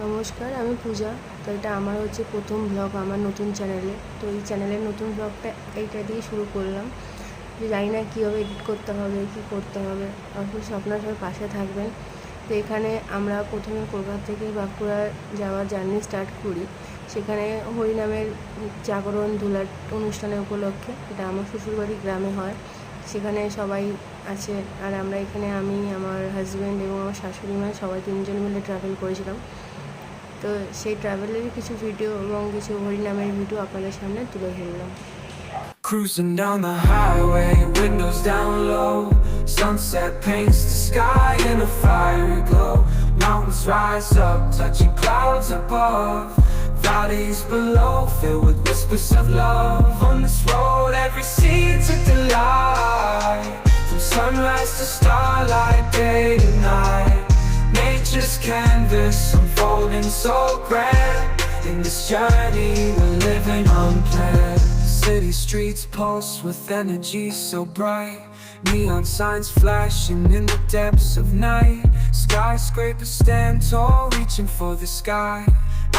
নমস্কার, আমি পূজা। তো এটা আমার হচ্ছে প্রথম ব্লগ আমার নতুন চ্যানেলে। তো এই চ্যানেলের নতুন ব্লগটা এইটা দিয়ে শুরু করলাম। যে জানি না কীভাবে এডিট করতে হবে, কী করতে হবে। অবশ্যই আপনারা সবাই পাশে থাকবেন। তো এখানে আমরা প্রথমে কলকাতা থেকে বাঁকুড়া যাওয়ার জার্নি স্টার্ট করি। সেখানে হরিনামের জাগরণ ধুলার অনুষ্ঠানের উপলক্ষে, এটা আমার শ্বশুরবাড়ি গ্রামে হয়। সেখানে সবাই আছে, আর আমরা এখানে আমি, আমার হাজব্যান্ড এবং আমার শাশুড়ি মা সবাই তিনজন মিলে ট্রাভেল করেছিলাম। তো সেই ট্রাভেলের কিছু ভিডিও এবং কিছু হরিনামের ভিডিও আপনাদের সামনে তুলে ধরলাম। Cruising down the highway, windows down low. Sunset paints the sky in a fiery glow. Mountains rise up, touching clouds above. Valleys below, filled with whispers of love. On this road, every scene's a delight. From sunrise to starlight, day to night. Nature's canvas unfolding so grand. In this journey, we're living unplanned. City streets pulse with energy so bright. Neon signs flashing in the depths of night. Skyscrapers stand tall, reaching for the sky.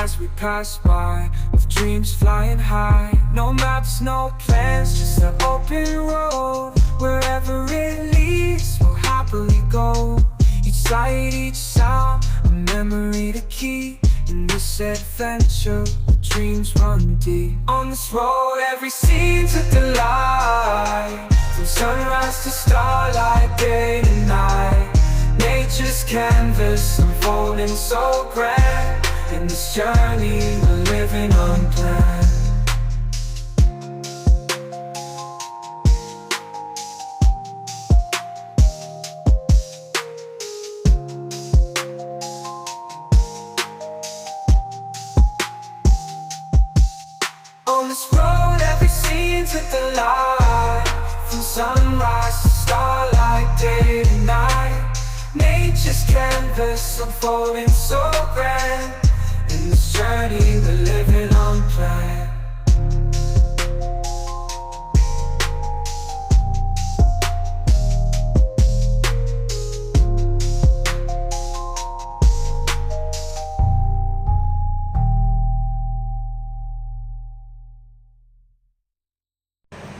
As we pass by, with dreams flying high. No maps, no plans, just an open road. Wherever it leads, we'll happily go. Each sight, each sound, a memory to keep. In this adventure, dreams run deep. On this road, every scene's a delight. From sunrise to starlight, day to night. Nature's canvas unfolding so grand. In this journey, we're living unplanned. On this road, every scene's a delight. From sunrise to starlight, day to night. Nature's canvas unfolding so grand. In this journey, we're living unplanned.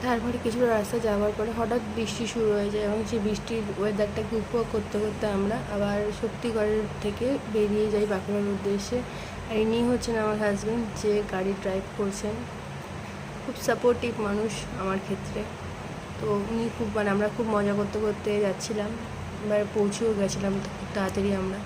তারপরে কিছুটা রাস্তা যাওয়ার পরে হঠাৎ বৃষ্টি শুরু হয়ে যায়, এবং সেই বৃষ্টির ওয়েদারটাকে উপভোগ করতে করতে আমরা আবার শক্তিগড়ের থেকে বেরিয়ে যাই বাঁকুড়ার উদ্দেশ্যে। আর ইনি হচ্ছেন আমার হাজব্যান্ড, যে গাড়ি ড্রাইভ করছেন। খুব সাপোর্টিভ মানুষ আমার ক্ষেত্রে। তো উনি আমরা খুব মজা করতে করতে যাচ্ছিলাম। এবার পৌঁছেও গেছিলাম খুব তাড়াতাড়ি আমরা।